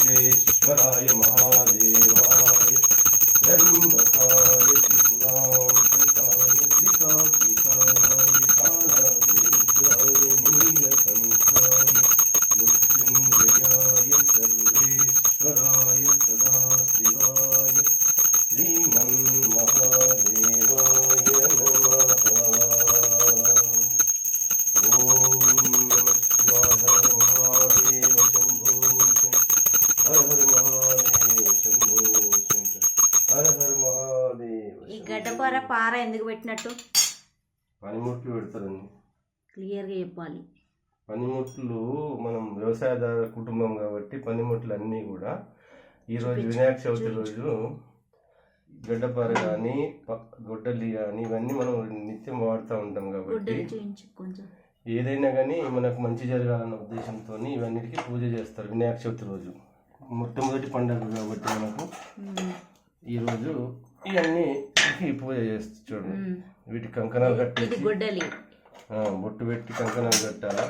विश्वेश्वराय महादेवाय त्र्यंबकाय त्रिपुरांतकाय त्रिकाग्निकाय कालभूषाय नीलकंठाय मृत्युंजयाय सर्वेश्वराय सदाशिवाय श्रीमन्महादेवाय नमः। ఈ గడ్డపార పార ఎందుకు పెట్టినట్టు పనిముట్లు పెడతారండి, క్లియర్గా చెప్పాలి. పనిముట్లు మనం వ్యవసాయదార కుటుంబం కాబట్టి పనిముట్లు అన్నీ కూడా ఈరోజు వినాయక చవితి రోజు గడ్డపార కానీ గొడ్డలి కానీ ఇవన్నీ మనం నిత్యం వాడుతూ ఉంటాం కాబట్టి ఏదైనా కానీ మనకు మంచి జరగాలన్న ఉద్దేశంతో ఇవన్నిటికీ పూజ చేస్తారు. వినాయక చవితి రోజు మొట్టమొదటి పండుగ కాబట్టి మనకు ఈరోజు ఇవన్నీ పూజ చేస్తారు. చూడండి, వీటి కంకణాలు కట్టేసి బొట్టు పెట్టి కంకణాలు కట్టాలా,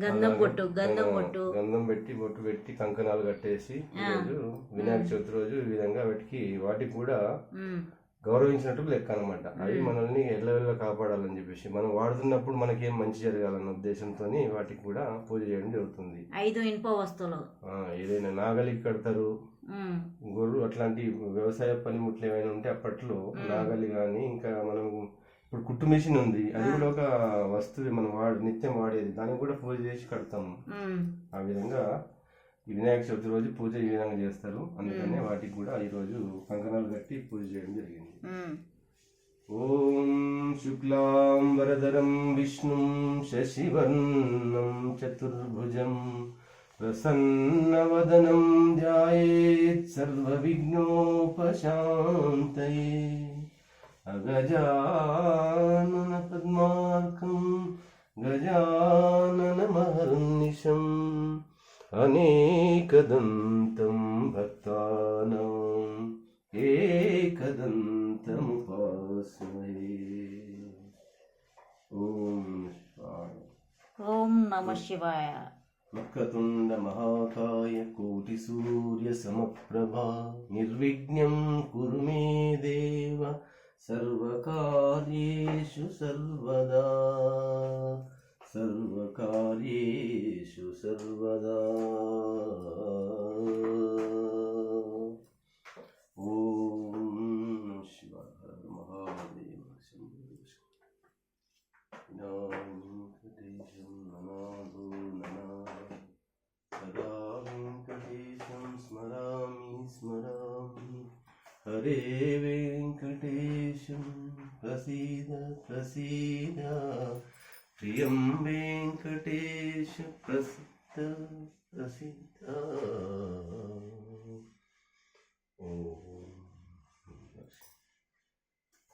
గంధం పెట్టి బొట్టు పెట్టి కంకణాలు కట్టేసి ఈరోజు వినాయక చవితి రోజు ఈ విధంగా వాటికి కూడా గౌరవించినట్టు లెక్క అనమాట. అవి మనల్ని ఎల్లవెల్ల కాపాడాలని చెప్పేసి మనం వాడుతున్నప్పుడు మనకేం మంచి జరగాలన్న ఉద్దేశంతో వాటికి కూడా పూజ చేయడం జరుగుతుంది. 5 ఇనుప వస్తువులు ఏదైనా నాగలికి కడతారు, గొర్రు అట్లాంటి వ్యవసాయ పనిముట్లు ఏమైనా ఉంటే అప్పట్లో నాగలి కానీ, ఇంకా మనం ఇప్పుడు కుట్టు మిషన్ ఉంది, అది కూడా ఒక వస్తువు మనం నిత్యం వాడేది, దానికి కూడా పూజ చేసి కడతాము. ఆ విధంగా ఈ వినాయక చవితి రోజు పూజ ఈ విధంగా చేస్తారు. అందుకనే వాటికి కూడా ఈరోజు కంకణాలు కట్టి పూజ చేయడం జరిగింది. ఓం శుక్లాం వరదరం విష్ణుం శశివర్ణం చతుర్భుజం ప్రసన్నవదనం ధ్యాయేత్ సర్వవిఘ్నోపశాంతయే అగజానన పద్మార్కం గజాననమహర్నిశం అనేకదంతం భక్తానాం ఏకదంతముపాస్మహే. ఓం నమః శివాయ. వక్రతుండ మహాకాయ కోటి సూర్య సమప్రభా నిర్విఘ్నం కురు మే దేవ సర్వకార్యేషు సర్వదా సర్వకార్యేషు సర్వదా. ఓం శివాయ మహాదేవ వెంకటేశం ననాదో సదా వెంకటేశం స్మరామి హరే వెంకటేశం ప్రసీద ప్రసీద ప్రియం వెంకటేశ ప్రసిద్ధ ప్రసిద్ధ.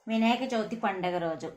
వినాయక చవితి పండగ రోజు